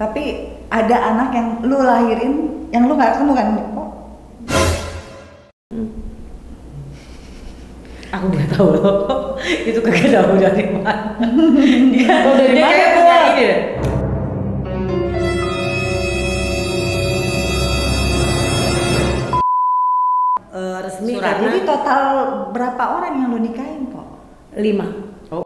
Tapi ada anak yang lu lahirin, yang lu nggak ketemu kan? Oh. Aku nggak tahu loh, itu kagak tahu dari mana. Tahu dari Dia mana kayak gua? punya ini deh. Resmi Surat. karena Jadi total berapa orang yang lu nikahin kok? 5.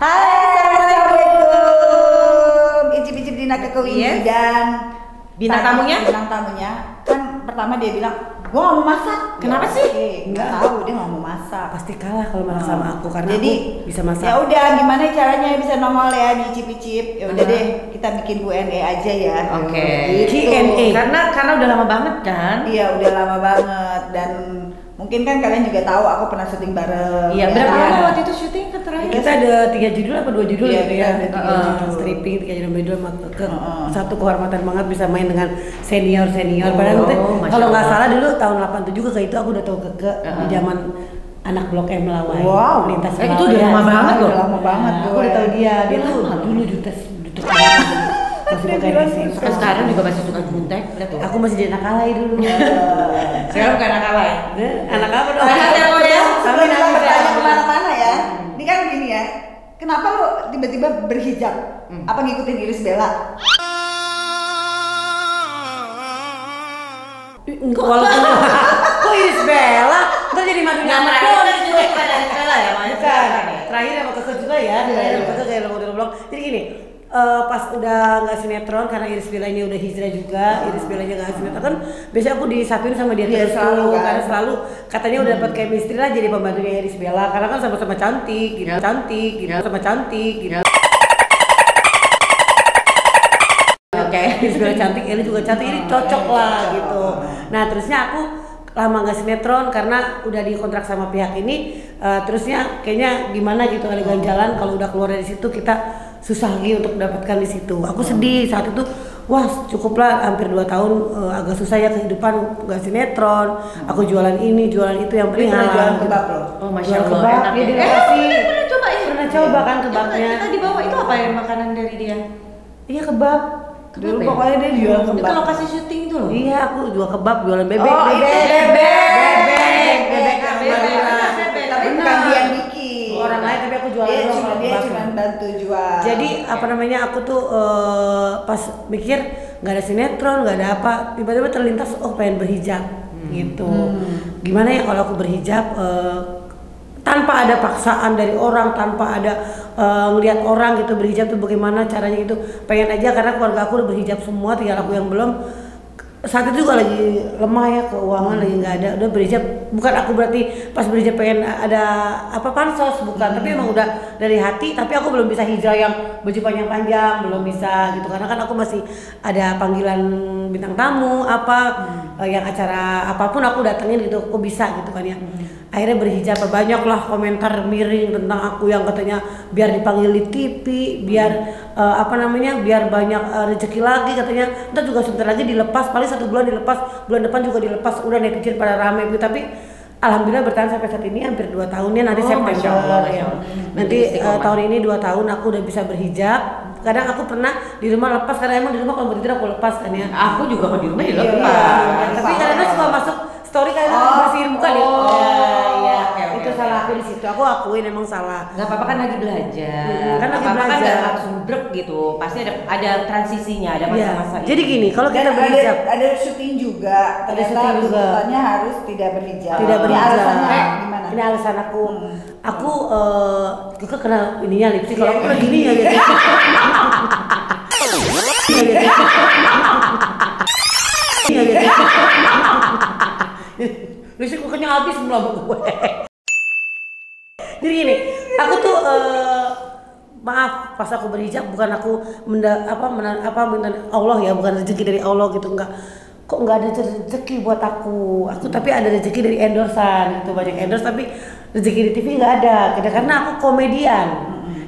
Hai, assalamualaikum. Icip-icip Dina Kekewini Yes. dan Bintang tamunya? Bintang tamunya kan pertama dia bilang, gua nggak mau masak. Kenapa Ya, sih? oke, nggak tahu dia nggak mau masak. Pasti kalah kalau masak sama aku karena Jadi aku bisa masak. ya udah, gimana caranya bisa nongol ya di icip-icip? Ya udah Uh-huh. deh, kita bikin Q&A aja ya. Oke. Gitu. Q&A. Karena udah lama banget kan. Iya, udah lama banget dan mungkin kan kalian juga tahu aku pernah syuting bareng. Iya, ya. berapa Iya. kali waktu itu syuting ke terakhir? Kita ada 3 judul apa 2 judul Iya, gitu kita ya. ada 3 judul. Stripping 3 judul ke Heeh. satu kehormatan banget bisa main dengan senior. Oh, Padahal itu Masya kalau nggak Allah. salah dulu tahun 87 ke itu aku udah tahu ke di zaman anak Blok M Melawai. Wow. Lintas Itu Melawai. udah lama banget loh. Udah lama banget Aku gue. udah tahu dia tuh lama loh. dulu jutes masih pakai mesin. Terus sekarang juga masih suka nyuntek, lihat tuh. Aku masih jadi anak alay dulu. Sekarang bukan anak alay. Anak apa dong? Anak telepon ya. Sebelum kita bertanya kemana-mana ya, ini kan gini ya, kenapa lu tiba-tiba berhijab? Apa ngikutin Iris Bella? Walaupun kok Iris Bella, ntar jadi madu Nah, nyamuk terakhir dong. kan juga kita dari sekolah ya, Mas. Bukan, terakhir sama Keke juga ya, terakhir sama Keke kayak lo. Jadi gini, pas udah nggak sinetron karena Iris Bella ini udah hijrah juga, Iris Bella nya nggak sinetron kan, biasanya aku disatuin sama dia Iya, terus selalu tuh, kan. karena selalu katanya udah dapat chemistry lah jadi pembantunya Iris Bella karena kan sama-sama cantik, gitu, cantik, gitu, sama cantik, gitu. Oke. Iris Bella cantik, Eli juga cantik, ini cocok lah gitu. Nah terusnya aku lama nggak sinetron karena udah dikontrak sama pihak ini, terusnya kayaknya gimana gitu ada ganjalan kalau udah keluar dari situ kita susah lagi untuk mendapatkan di situ. Aku sedih saat itu, wah cukuplah hampir 2 tahun agak susah ya kehidupan nggak sinetron. Aku jualan ini jualan itu yang Ini penting pernah halal jualan gitu. kebab loh. Oh, Masya Jual Allah. kebab, enak dia ya. di lokasi. Pernah coba ya? Pernah coba kan kebabnya. Kita dibawa itu apa ya makanan dari dia? Iya kebab. Dulu ya? pokoknya dia jual Itu kebab. lokasi syuting itu loh. Iya, aku jual kebab, jualan bebek, Oh, itu bebek. bebek, Tapi bukan dia yang bikin. Orang lain tapi aku jualan Dia doang cuma kalau dia kebab. cuma bantu jual. Jadi apa namanya aku tuh pas mikir nggak ada sinetron, nggak ada apa, tiba-tiba terlintas oh pengen berhijab gitu. Gimana ya kalau aku berhijab tanpa ada paksaan dari orang, tanpa ada ngelihat orang gitu berhijab tuh bagaimana caranya gitu. Pengen aja karena keluarga aku udah berhijab semua, tinggal aku yang belum. Saat itu juga lagi lemah ya keuangan lagi nggak ada, udah berhijab bukan aku berarti pas berhijab pengen ada apa pansos bukan, tapi emang udah dari hati, tapi aku belum bisa hijrah yang baju panjang-panjang, belum bisa gitu karena kan aku masih ada panggilan bintang tamu apa yang acara apapun aku datengin gitu, aku bisa gitu kan ya. Akhirnya berhijab, banyaklah komentar miring tentang aku yang katanya biar dipanggil di TV, biar apa namanya, biar banyak rezeki lagi katanya. Ntar juga sebentar lagi dilepas, paling 1 bulan dilepas, bulan depan juga dilepas. Udah netizen pada rame gitu, tapi alhamdulillah bertahan sampai saat ini hampir 2 tahunnya nanti September. Masya Allah, Masya Ya. Allah. Nanti Istiqomah. tahun ini 2 tahun aku udah bisa berhijab. Kadang aku pernah di rumah lepas karena emang di rumah kalau berhijab aku lepas kan ya. Aku juga kalau di rumah juga Iya. lepas. Tapi kadang suka masuk story kadang bersihin muka nih. iya. Itu salah aku di situ. Aku akuin emang salah. Gak apa-apa kan lagi belajar. Kan lagi Apa-apa kan belajar. gak langsung brek gitu. Pasti ada transisinya, ada Iya. masa-masa. Jadi gini, kalau Dan kita berhijab, ada syuting juga. Ada Ternyata syuting juga. tuntutannya harus tidak berhijab. tidak Ini berhijab. alasannya gimana? Ini alasan aku. Aku juga kena ininya lipstick. Kalau aku lagi gini ya gitu. Iya gitu. Lipstick pokoknya habis semua gue. Jadi gini, aku tuh maaf pas aku berhijab bukan aku minta Allah ya, bukan rezeki dari Allah gitu, enggak. Kok nggak ada rezeki buat aku tapi ada rezeki dari endorsan gitu, banyak endorse tapi rezeki di TV nggak ada karena aku komedian.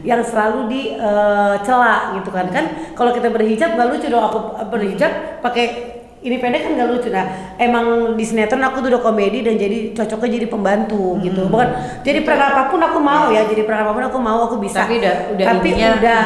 yang selalu dicela gitu kan. Kan kalau kita berhijab nggak lucu dong, aku berhijab pakai ini pendek kan gak lucu. Nah emang di sinetron aku tuh udah komedi dan jadi cocoknya jadi pembantu gitu, bukan jadi peran apapun aku mau ya, jadi peran apapun aku mau, aku bisa. Tapi udah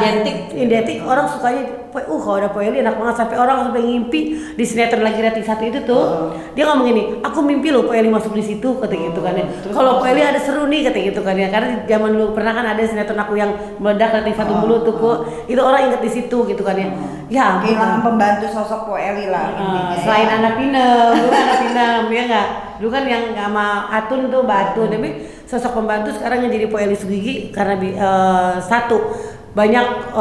identik orang sukanya kalau ada Poeli enak banget, sampai orang sampai ngimpi di sinetron lagi rating 1 itu tuh dia ngomong gini, aku mimpi loh Poeli masuk di situ kata gitu kan ya. Kalau Poeli ada seru nih kata gitu kan ya, karena zaman dulu pernah kan ada sinetron aku yang meledak rating 1 mulu tuh kok, itu orang inget di situ gitu kan ya. Ya kehilangan pembantu sosok Poeli lah. Selain anak Pinem, dulu anak Pinem ya nggak, dulu kan yang sama Atun tuh Mbak Atun, tapi sosok pembantu sekarang yang jadi Poeli Sugigi karena satu banyak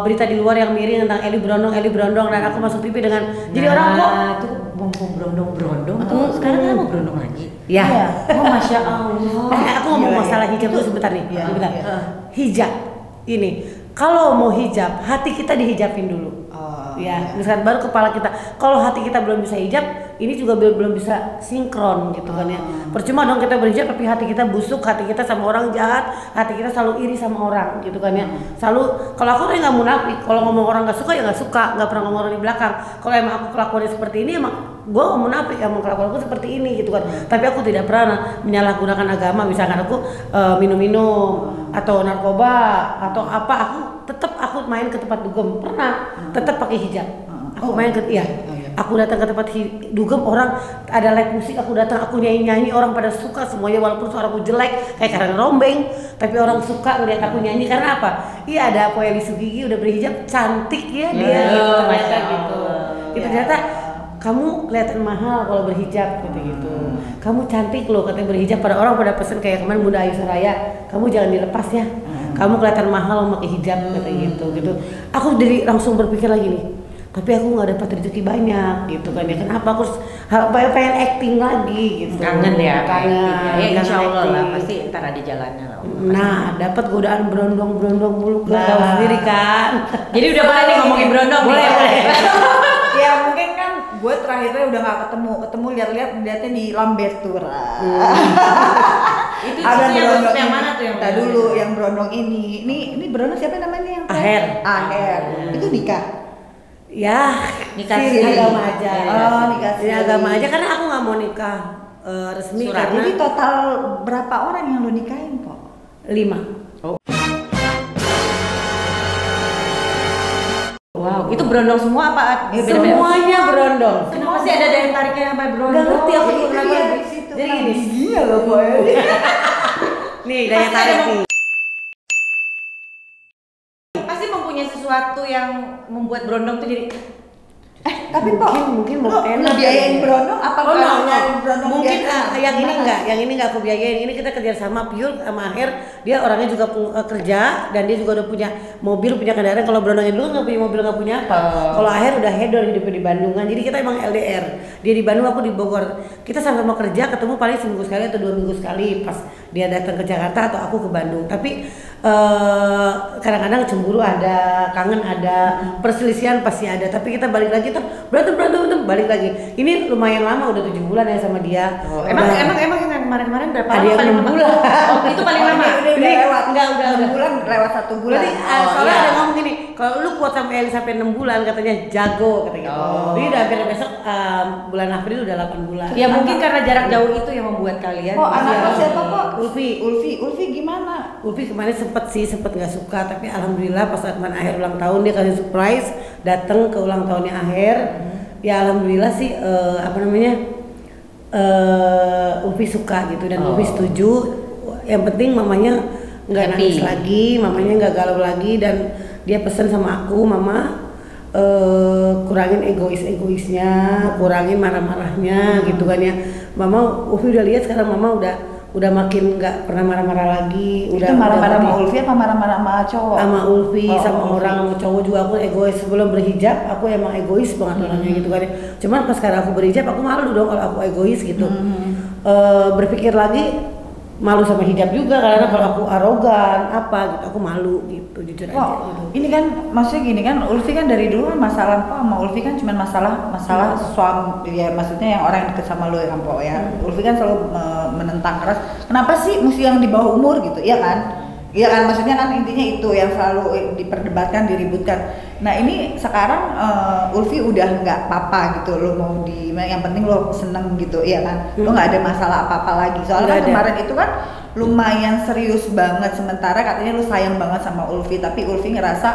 berita di luar yang miring tentang Eli Brondong dan aku masuk TV dengan jadi orang kok tuh mumpung Brondong tuh sekarang kan mau Brondong lagi. Ya. Oh Masya Allah. Aku ngomong masalah hijab dulu sebentar nih. Hijab ini kalau mau hijab hati kita dihijabin dulu. Ya, misalkan baru kepala kita. Kalau hati kita belum bisa hijab, ini juga belum bisa sinkron gitu kan ya. Percuma dong kita berhijab tapi hati kita busuk, hati kita sama orang jahat, hati kita selalu iri sama orang gitu kan ya. Selalu kalau aku nggak munafik, kalau ngomong orang nggak suka ya nggak suka, nggak pernah ngomong orang di belakang. Kalau emang aku kelakuannya seperti ini emang gue nggak munafik, emang kelakuan aku seperti ini gitu kan. Tapi aku tidak pernah menyalahgunakan agama, misalkan aku minum-minum atau narkoba atau apa, aku main ke tempat dugem pernah, tetap pakai hijab. Aku main ke aku datang ke tempat dugem, orang ada live musik, aku datang, aku nyanyi orang pada suka semuanya, walaupun suaraku jelek kayak karang rombeng, tapi orang suka ngeliat aku nyanyi karena apa? Iya, ada Poeli Sugigi udah berhijab, cantik ya dia gitu, ternyata gitu. Itu ternyata kamu kelihatan mahal kalau berhijab gitu. Kamu cantik loh katanya berhijab, pada orang pada pesen kayak kemarin Bunda Ayu Soraya, kamu jangan dilepas ya. Kamu kelihatan mahal memakai hijab katanya gitu. Aku jadi langsung berpikir lagi nih, tapi aku nggak dapat rezeki banyak gitu kan ya. Kenapa aku pengen acting lagi gitu. Kangen ya, kangen. Ya insya Allah lah, pasti ntar ada jalannya lah. Nah, dapat godaan brondong mulu tahu sendiri kan. Jadi udah boleh nih ngomongin brondong. Boleh. Ya mungkin kan gue terakhirnya udah nggak ketemu lihatnya di Lambetura. Itu ada brondong yang mana tuh yang dulu yang brondong ini brondong siapa namanya yang Aher. Itu nikah. Ya, nikah agama aja. Nikah agama aja karena aku nggak mau nikah resmi. Karena jadi total berapa orang yang lo nikahin kok? 5. Wow, itu berondong semua apa? Semuanya berondong. Kenapa sih ada daya tariknya sampai berondong? Gak ngerti aku tuh kenapa. Jadi gini. Iya loh boy. Nih daya tarik nih. Pasti mempunyai sesuatu yang membuat berondong tuh jadi. Tapi kok mungkin mau enak biayain berondong apa berondong mungkin yang ini enggak aku biayain, ini kita kerja sama pure sama Aher, dia orangnya juga kerja dan dia juga udah punya mobil, punya kendaraan. Kalau berondongnya dulu nggak punya mobil, nggak punya apa. Kalau Aher udah hedon hidupnya di Bandung kan, jadi kita emang LDR, dia di Bandung, aku di Bogor. Kita sama-sama kerja, ketemu paling seminggu sekali atau 2 minggu sekali, pas dia datang ke Jakarta atau aku ke Bandung. Tapi kadang-kadang cemburu ada, kangen ada, perselisihan pasti ada, tapi kita balik lagi tuh berantem balik lagi. Ini lumayan lama, udah 7 bulan ya sama dia. Emang yang kemarin berapa lama? Ada yang 6 bulan. Oh, itu paling lama. Udah lewat. Udah 6 bulan lewat 1 bulan. Berarti soalnya ada ngomong gini, kalau lu kuat sampai Eli sampai 6 bulan katanya jago katanya gitu. Jadi udah hampir besok bulan April udah 8 bulan. Ya mungkin karena jarak jauh itu yang membuat kalian. Oh, anaknya siapa kok? Ulfi gimana? Ulfi kemarin sempet nggak suka, tapi alhamdulillah pas kemarin Aher ulang tahun dia kasih surprise, datang ke ulang tahunnya Aher. Ya alhamdulillah sih Ulfi suka gitu dan Ulfi setuju. Yang penting mamanya nggak nangis lagi, mamanya nggak galau lagi, dan dia pesan sama aku, mama kurangin egoisnya, kurangin marah-marahnya gitu kan ya. Mama Ulfi udah lihat sekarang mama udah makin nggak pernah marah-marah lagi. Itu marah-marah sama Ulfi apa marah-marah sama cowok? Sama Ulfi, sama orang, sama cowok juga. Aku egois sebelum berhijab, aku emang egois banget orangnya gitu kan. Cuman pas sekarang aku berhijab, aku malu dong kalau aku egois gitu. Berpikir lagi, malu sama hijab juga karena kalau aku arogan apa gitu, aku malu gitu, jujur aja gitu. Ini kan maksudnya gini kan, Ulfi kan dari dulu kan masalah sama Ulfi kan cuma masalah suami ya, maksudnya yang orang yang deket sama lo ya kan ya. Ulfi kan selalu menentang keras, kenapa sih mesti yang di bawah umur gitu, iya kan? Iya kan, maksudnya kan intinya itu yang selalu diperdebatkan, diributkan. Nah ini sekarang Ulfi udah nggak apa-apa gitu, lo mau yang penting lo seneng gitu, iya kan? Lo nggak ada masalah apa-apa lagi. Soalnya kan kemarin itu kan lumayan serius banget, sementara katanya lo sayang banget sama Ulfi, tapi Ulfi ngerasa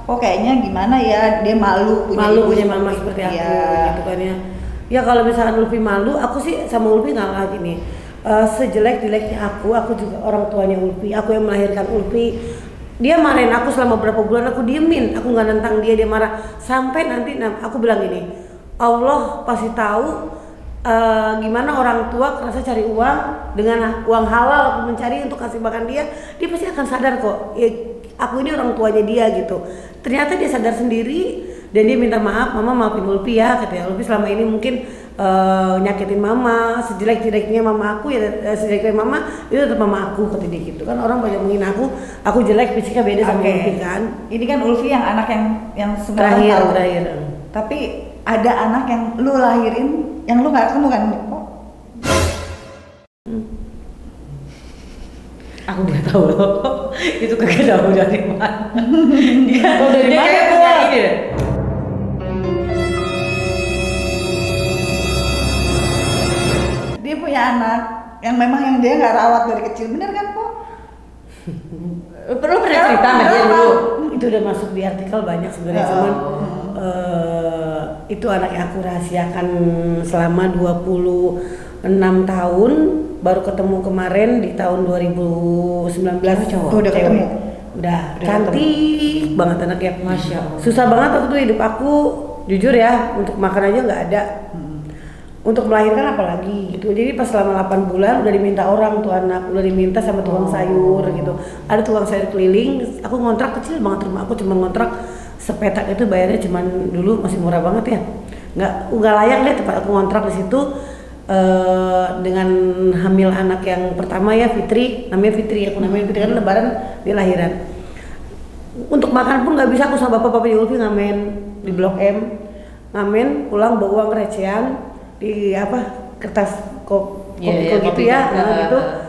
kok kayaknya gimana ya, dia malu punya mama seperti aku, gitu kan ya. Ya kalau misalkan Ulfi malu, aku sih sama Ulfi nggak lagi nih. Sejelek-jeleknya aku juga orang tuanya Ulfi, aku yang melahirkan Ulfi. Dia marahin aku selama berapa bulan, aku diemin, aku nggak nentang dia marah. Sampai nanti aku bilang gini, Allah pasti tahu gimana orang tua kerasa cari uang, dengan uang halal aku mencari untuk kasih makan dia pasti akan sadar kok, ya, aku ini orang tuanya dia gitu. Ternyata dia sadar sendiri dan dia minta maaf, mama maafin Ulfi ya, katanya. Ulfi selama ini mungkin nyakitin mama, sejelek-jeleknya mama aku ya, sejeleknya mama itu tetap mama aku, kata dia gitu kan. Orang banyak menghina aku jelek, fisiknya beda sama Ulfi kan. Ini kan Ulfi yang anak yang 9 tahun terakhir. Tapi ada anak yang lu lahirin yang lu nggak ketemu kan? Aku nggak tahu loh, itu kagak tahu dari mana. Dia dari mana kayak punya ini. Dia punya anak yang memang yang dia nggak rawat dari kecil, bener kan kok? Perlu pernah cerita sama dia dulu. Itu udah masuk di artikel banyak sebenarnya, cuman itu anak yang aku rahasiakan selama 26 tahun, baru ketemu kemarin di tahun 2019. Cowok. Udah ketemu. Udah cantik banget anaknya. Masya Allah. Susah banget waktu itu hidup aku, jujur ya, untuk makan aja nggak ada. Untuk melahirkan apalagi gitu. Jadi pas selama 8 bulan udah diminta orang tuh anak, udah diminta sama tukang sayur gitu. Ada tukang sayur keliling, aku ngontrak kecil banget rumah aku, cuma ngontrak sepetak itu bayarnya cuman dulu masih murah banget ya. Nggak layak deh tempat aku ngontrak di situ. Dengan hamil anak yang pertama ya, Fitri, namanya Fitri, aku namanya Fitri kan lebaran dia lahiran. Untuk makan pun nggak bisa, aku sama bapak-bapak Ulfi ngamen di Blok M, ngamen pulang bawa uang recehan di kertas kopi gitu ya, gitu.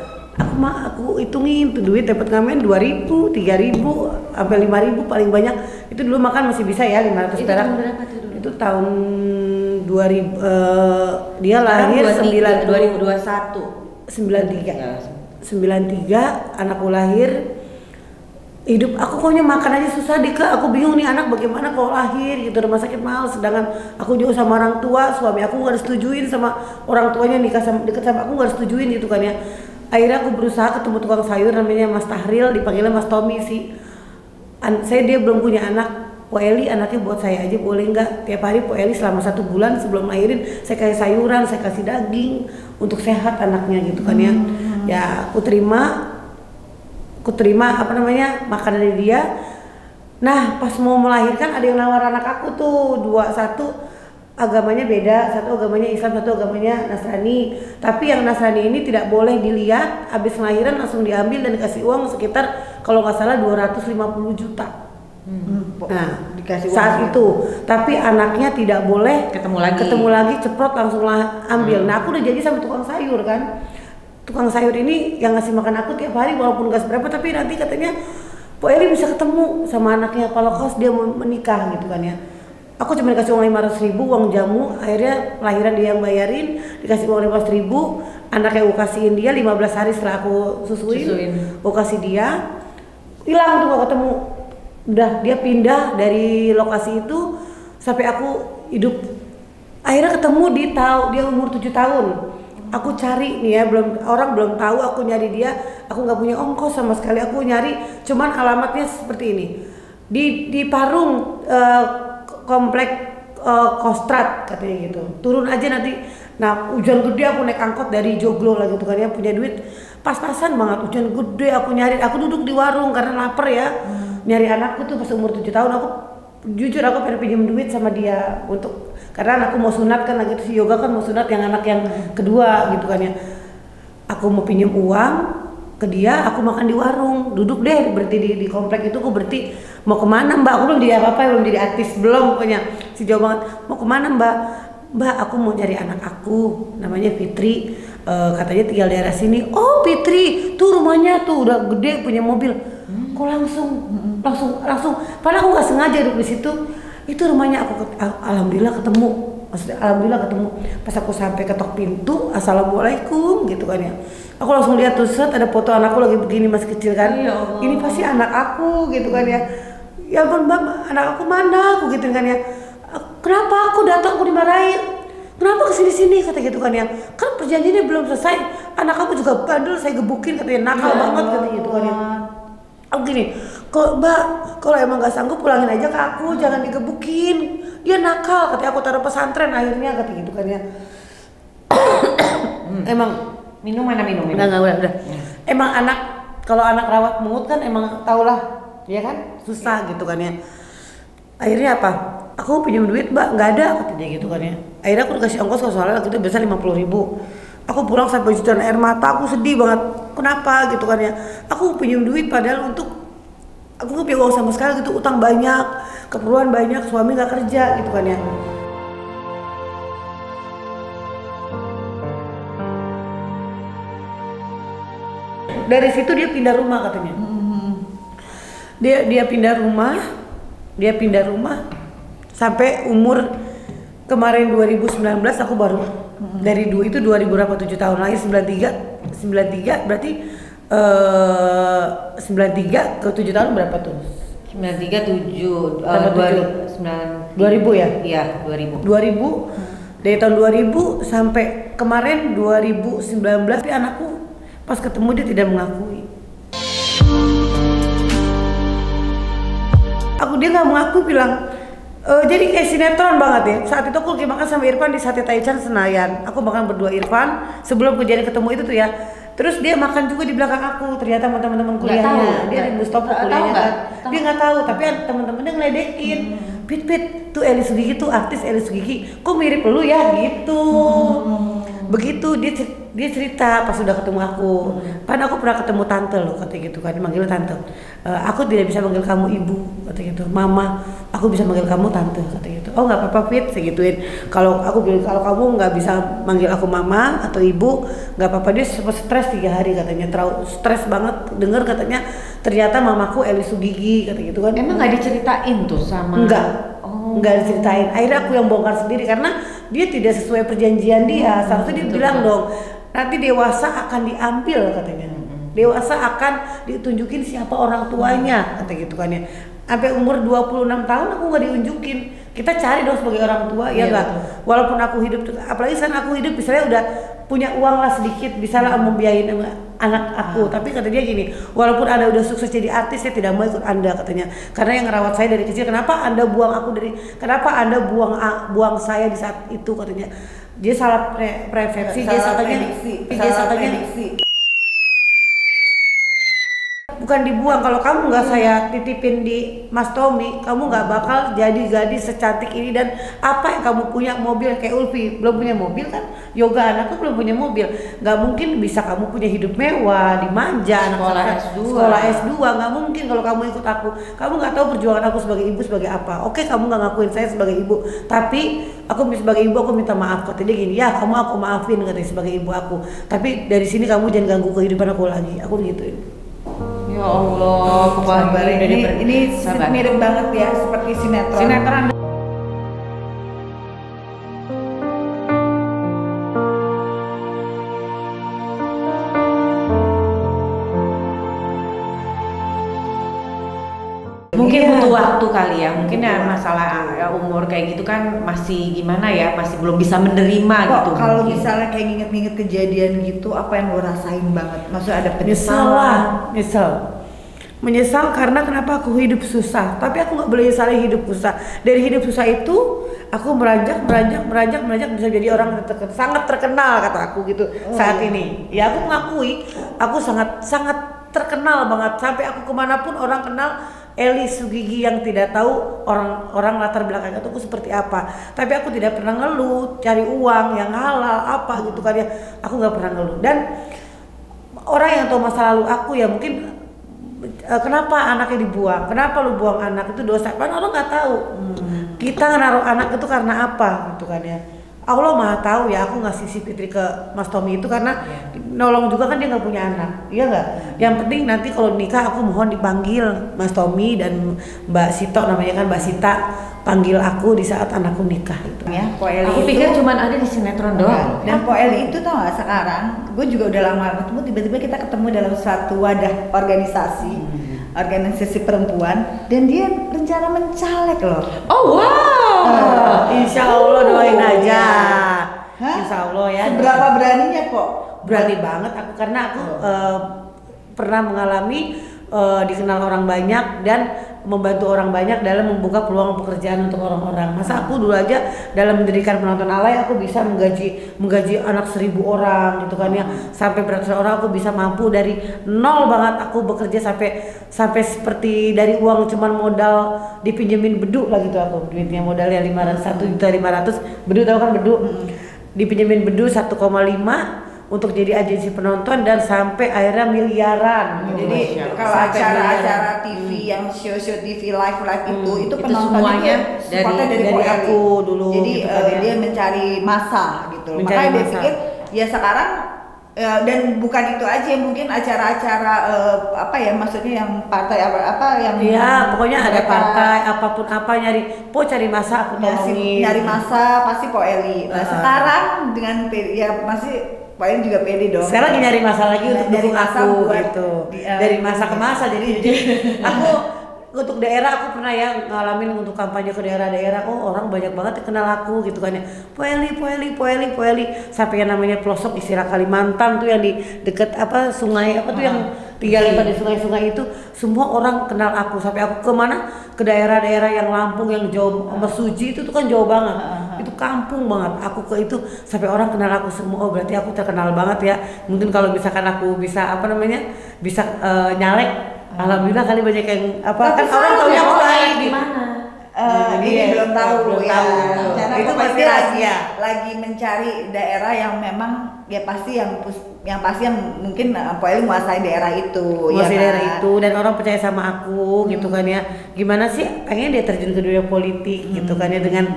Aku hitungin tuh duit dapat ngamen 2.000, 3.000, sampai 5.000 paling banyak. Itu dulu makan masih bisa ya 500 perak. Itu tahun 2000, dia lahir 2021. 93, anakku lahir. Hidup aku koknya makan aja susah aku bingung nih anak bagaimana kalau lahir gitu, rumah sakit mahal, sedangkan aku jauh sama orang tua, suami aku nggak disetujuin sama orang tuanya deket sama aku, nggak disetujuin gitu kan ya. Akhirnya aku berusaha ketemu tukang sayur namanya Mas Tahril, dipanggilnya Mas Tommy sih. Dia belum punya anak, Po Eli anaknya buat saya aja boleh nggak? Tiap hari Po Eli selama 1 bulan sebelum lahirin saya kasih sayuran, saya kasih daging untuk sehat anaknya gitu kan ya. Ya aku terima makan dari dia. Nah pas mau melahirkan ada yang nawar anak aku tuh satu agamanya beda, satu agamanya Islam, satu agamanya Nasrani. Tapi yang Nasrani ini tidak boleh dilihat, habis lahiran langsung diambil dan dikasih uang sekitar kalau nggak salah 250 juta. Nah dikasih saat itu, tapi anaknya tidak boleh ketemu lagi ceprot langsung ambil. Nah aku udah janji sama tukang sayur kan. Tukang sayur ini yang ngasih makan aku tiap hari walaupun gak seberapa, tapi nanti katanya Po Eli bisa ketemu sama anaknya kalau kos dia mau menikah gitu kan ya. Aku cuma dikasih uang 500.000 uang jamu, akhirnya lahiran dia yang bayarin, dikasih uang 500.000, anaknya aku kasihin dia 15 hari setelah aku susuin. Aku kasih dia, hilang tuh gak ketemu. Udah dia pindah dari lokasi itu sampai aku hidup. Akhirnya ketemu dia umur 7 tahun. Aku cari nih ya, orang belum tahu aku nyari dia, aku nggak punya ongkos sama sekali, aku nyari cuman alamatnya seperti ini di Parung komplek Kostrat katanya gitu, turun aja nanti. Nah hujan gede aku naik angkot dari Joglo lah gitu kan ya, punya duit pas-pasan banget, hujan gede aku nyari, aku duduk di warung karena lapar ya, nyari anakku tuh pas umur 7 tahun. Aku jujur aku pengen pinjam duit sama dia untuk karena anakku mau sunat kan, lagi si Yoga kan mau sunat yang anak yang kedua gitu kan ya. Aku mau pinjam uang ke dia, aku makan di warung, duduk deh berhenti di komplek itu. Aku berhenti, mau kemana mbak? Aku belum jadi apa-apa, belum jadi artis, belum pokoknya si jauh banget. Mau kemana mbak? Mbak aku mau cari anak aku, namanya Fitri, katanya tinggal daerah sini. Oh Fitri, tuh rumahnya tuh udah gede punya mobil. kok langsung padahal aku nggak sengaja duduk di situ. Itu rumahnya alhamdulillah ketemu. Maksudnya alhamdulillah ketemu. Pas aku sampai ketok pintu, assalamualaikum gitu kan ya. Aku langsung lihat tuh set ada foto anakku lagi begini masih kecil kan. Ya Allah. Ini pasti anak aku gitu kan ya. Ya ampun Mbak, anak aku mana aku gitu kan ya. Kenapa aku datang aku dimarahin? Kenapa kesini-sini kata gitu kan ya. Kan perjanjiannya belum selesai. Anak aku juga bandel saya gebukin katanya nakal banget kata gitu kan ya. Aku gini, kalau Mbak, kalau emang nggak sanggup pulangin aja ke aku, jangan digebukin. Dia nakal, katanya aku taruh pesantren akhirnya kata gitu kan ya. Emang Minum mana minum? Enggak udah. Emang anak kalau anak rawat mungut kan emang tau lah, ya kan susah gitu kan ya. Akhirnya apa? Aku pinjam duit Mbak, nggak ada kata dia gitu kan ya. Akhirnya aku dikasih ongkos soalnya waktu itu biasa 50.000. Aku pulang sampai jutaan air mata, aku sedih banget. Kenapa gitu kan ya? Aku pinjam duit padahal untuk aku nggak punya uang sama sekali gitu, utang banyak, keperluan banyak, suami nggak kerja gitu kan ya. Dari situ dia pindah rumah katanya. Dia pindah rumah sampai umur kemarin 2019 aku baru dari itu 2000 berapa 7 tahun lagi 93 berarti 93 ke 7 tahun berapa tuh? 93 7 2000 ya? Iya, 2000. Dari tahun 2000 sampai kemarin 2019 tapi anakku pas ketemu dia tidak mengakui. Dia nggak mengaku bilang jadi kayak sinetron banget ya. Saat itu aku lagi makan sama Irfan di Sate Taichan Senayan. Aku makan berdua Irfan sebelum kejadian ketemu itu tuh ya. Terus dia makan juga di belakang aku. Ternyata teman-teman kuliahnya dia di Mustopo kuliahnya kan. Dia nggak tahu tapi teman-temannya ngeledekin. Pit tuh Eli Sugigi tuh artis Eli Sugigi. Kok mirip lu ya gitu. Begitu dia cerita pas sudah ketemu aku. Kan aku pernah ketemu tante loh kata gitu kan, manggil tante. Aku tidak bisa manggil kamu ibu kata gitu. Mama, aku bisa manggil kamu tante kata gitu. Oh nggak apa-apa Fit, segituin. Kalau aku bilang kalau kamu nggak bisa manggil aku mama atau ibu, nggak apa-apa. Dia sempat stres 3 hari katanya, terlalu stres banget. Dengar katanya ternyata mamaku Eli Sugigi kata gitu kan. Emang nggak diceritain tuh sama? Nggak diceritain. Akhirnya aku yang bongkar sendiri karena dia tidak sesuai perjanjian dia. Seharusnya dia bilang dong, nanti dewasa akan diambil katanya. Dewasa akan ditunjukin siapa orang tuanya kata gitu kan ya. Sampai umur 26 tahun aku nggak diunjukin. Kita cari dong sebagai orang tua ya nggak. Walaupun aku hidup, apalagi sekarang aku hidup misalnya udah punya uang lah sedikit, bisa lah membiayain anak aku. Tapi kata dia gini, walaupun Anda udah sukses jadi artis, saya tidak mau ikut Anda katanya. Karena yang ngerawat saya dari kecil, kenapa Anda buang aku kenapa Anda buang saya di saat itu katanya. Dia salah persepsi, dia katanya bukan dibuang. Kalau kamu nggak saya titipin di Mas Tommy, kamu nggak bakal jadi gadis secantik ini. Dan apa yang kamu punya, mobil kayak Ulfi belum punya mobil kan, Yoga anakku belum punya mobil, nggak mungkin bisa kamu punya hidup mewah, dimanja, sekolah S2 nggak mungkin kalau kamu ikut aku. Kamu nggak tahu perjuangan aku sebagai ibu sebagai apa. Oke, kamu nggak ngakuin saya sebagai ibu, tapi aku sebagai ibu aku minta maaf. Kata dia gini, ya kamu aku maafin katanya sebagai ibu aku, tapi dari sini kamu jangan ganggu kehidupan aku lagi. Aku gituin. Ya Allah, sabar. Ini mirip banget ya seperti sinetron. Mungkin butuh waktu kali ya, mungkin ya masalah umur kayak gitu kan masih gimana ya, masih belum bisa menerima gitu. Kalau misalnya kayak nginget-nginget kejadian gitu, apa yang lo rasain banget? Maksudnya ada penyesalan? Menyesal karena kenapa aku hidup susah, tapi aku nggak boleh nyesali hidup susah. Dari hidup susah itu aku meranjak bisa jadi orang sangat terkenal kata aku gitu saat ini. Ya aku mengakui aku sangat terkenal banget, sampai aku kemanapun orang kenal Eli Sugigi yang tidak tahu orang latar belakang itu aku seperti apa. Tapi aku tidak pernah ngeluh cari uang yang halal apa gitu kan ya. Aku nggak pernah ngeluh. Dan orang yang tahu masa lalu aku ya mungkin kenapa anaknya dibuang, kenapa lu buang anak itu dosa, kan orang nggak tahu. Kita naruh anak itu karena apa gitu kan ya. Allah Maha tahu ya, aku ngasih si Fitri ke Mas Tommy itu karena nolong juga kan dia nggak punya anak, iya nggak? Yang penting nanti kalau nikah aku mohon dipanggil Mas Tommy dan Mbak Sito, namanya kan Mbak Sita, panggil aku di saat anakku nikah itu. Ya, Po Eli Aku pikir cuma ada di sinetron doang. Dan Po Eli itu tau gak sekarang, gue juga udah lama ketemu, tiba-tiba kita ketemu dalam suatu wadah organisasi perempuan, dan dia rencana mencaleg loh. Oh wow. Insya Allah doain aja. Hah? Insya Allah ya. Seberapa beraninya kok? Berani banget aku karena aku pernah mengalami dikenal orang banyak dan membantu orang banyak dalam membuka peluang pekerjaan untuk orang-orang. Masa aku dulu aja dalam mendirikan penonton alay aku bisa menggaji anak 1.000 orang gitu kan ya, sampai beratusan orang aku bisa mampu dari nol banget aku bekerja sampai seperti dari uang cuman modal dipinjemin beduk lah gitu, aku duitnya modalnya 1.500.000 beduk, tahu kan beduk, dipinjemin beduk 1,5 untuk jadi agensi penonton dan sampai akhirnya miliaran. Jadi kalau acara-acara TV yang show TV live itu penontonnya dari aku dulu. Jadi gitu dia mencari masa gitu. Makanya dia pikir ya sekarang dan bukan itu aja, mungkin acara-acara apa ya, maksudnya yang partai apa yang iya pokoknya ada partai apapun apa cari masa aku tolongin. Nyari masa pasti Po Eli. Nah sekarang dengan ya masih paling juga pede dong. Saya lagi nyari masa lagi untuk dari dukung masa aku buat, gitu. Dari masa ke masa jadi aku untuk daerah aku pernah ya ngalamin untuk kampanye ke daerah-daerah. Oh orang banyak banget yang kenal aku gitu kan ya. Po Eli sampai yang namanya pelosok istilah Kalimantan tuh yang di deket apa sungai apa tuh yang tinggal di sungai-sungai itu semua orang kenal aku, sampai aku kemana ke daerah-daerah yang Lampung yang jauh sama Suji itu tuh kan jauh banget. Itu kampung banget, aku ke itu sampai orang kenal aku semua. Oh berarti aku terkenal banget ya. Mungkin kalau misalkan aku bisa bisa nyalek, alhamdulillah kali banyak yang kan orang tahu aku baik di mana. Ini belum tahu ya. Karena itu pasti lagi mencari daerah yang memang ya pasti yang mungkin Po Eli menguasai daerah itu. Daerah itu dan orang percaya sama aku gitu kan ya. Gimana sih pengen dia terjun ke dunia politik gitu kan ya dengan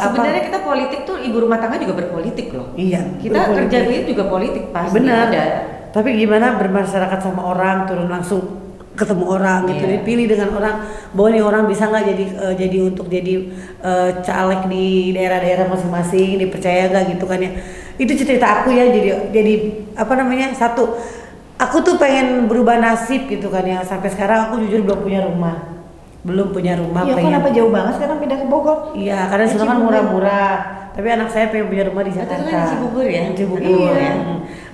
sebenarnya kita politik tuh ibu rumah tangga juga berpolitik loh. Iya. Kita kerja duit juga politik pasti. Benar. Tapi gimana bermasyarakat sama orang, turun langsung ketemu orang gitu, dipilih dengan orang bahwa nih orang bisa nggak jadi caleg di daerah-daerah masing-masing, dipercaya nggak gitu kan ya. Itu cerita aku ya, jadi satu aku tuh pengen berubah nasib gitu kan ya. Sampai sekarang aku jujur belum punya rumah. Iya, kenapa jauh banget sekarang pindah ke Bogor? Iya, karena sekarang kan murah-murah. Tapi anak saya pengen punya rumah di Jakarta. Itu kan di Cibubur ya? Cibubur ya.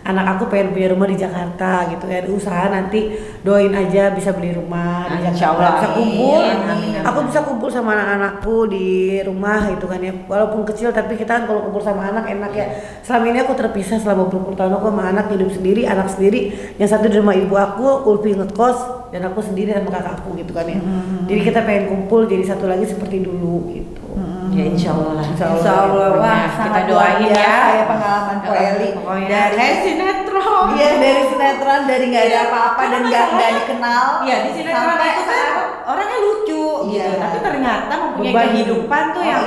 Anak aku pengen punya rumah di Jakarta gitu ya. Usaha nanti doain aja bisa beli rumah di Jakarta. Bisa kumpul. Aku bisa kumpul sama anak-anakku di rumah gitu kan ya. Walaupun kecil tapi kita kan kalau kumpul sama anak enak ya. Selama ini aku terpisah selama 20 tahun aku sama anak, hidup sendiri, anak sendiri. Yang satu di rumah ibu aku, Ulfi ngekos, dan aku sendiri sama kakakku gitu kan ya. Jadi kita pengen kumpul jadi satu lagi seperti dulu gitu. Ya insya Allah lah. Insya Allah. Wah, kita doain ya. Saya pengalaman Po Eli dari sinetron. Iya, dari sinetron, dari nggak ada apa-apa dan nggak dikenal. Iya, di sinetron itu kan orangnya lucu gitu, tapi ternyata mempunyai kehidupan tuh yang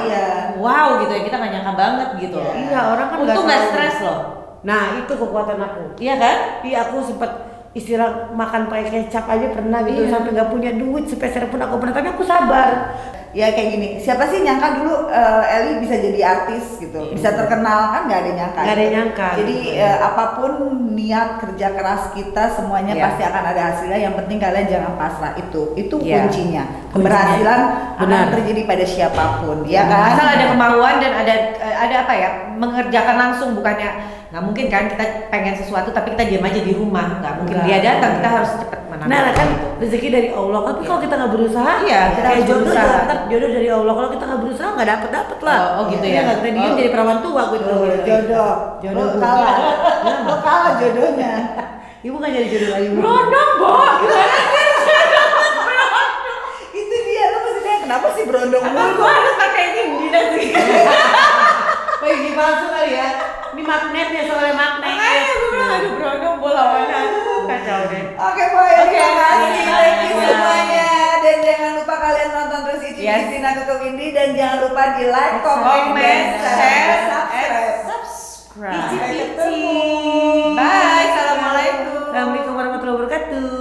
wow gitu ya, kita nggak nyangka banget gitu. Iya, orang kan untung nggak stres loh. Nah itu kekuatan aku. Iya kan? Iya, aku sempat istilah makan pakai kecap aja pernah gitu, sampai nggak punya duit sepeser pun aku pernah, tapi aku sabar. Ya kayak gini, siapa sih nyangka dulu Eli bisa jadi artis gitu, bisa terkenal, kan nggak ada nyangka. Nggak ada nyangka. Jadi apapun niat kerja keras kita semuanya pasti akan ada hasilnya. Yang penting kalian jangan pasrah, itu kuncinya. Keberhasilan akan terjadi pada siapapun, ya kan? Asal ada kemauan dan ada apa ya, mengerjakan langsung, bukannya nggak mungkin kan kita pengen sesuatu tapi kita diam aja di rumah, nggak mungkin. Dia datang, kita harus cepat menang. Nah kan rezeki dari Allah, tapi kalau kita nggak berusaha, kita harus berusaha. Jodoh dari Allah, kalau kita nggak berusaha nggak dapet lah. Oh gitu ya. Nggak kita diem jadi perawan tua gitu. Jodoh kalah jodohnya. Ibu nggak jadi jodoh lagi. Berondong, Bo. Gimana sih? Itu dia, lo maksudnya kenapa sih berondong mulu? Gua harus pakai ini nanti. Bagi palsu kali ya. Ini magnetnya, soalnya magnet. Gue bilang aduh berondong bola mana. Kacau deh. Oke, boy. Terima kasih. Thank you semuanya. Dan jangan lupa kalian nonton terus Yes. ikutin aku ke Windy dan jangan lupa di like, Comment, dan share, subscribe. subscribe. Sampai Bye. ketemu. Bye. Assalamualaikum. Assalamualaikum warahmatullahi wabarakatuh.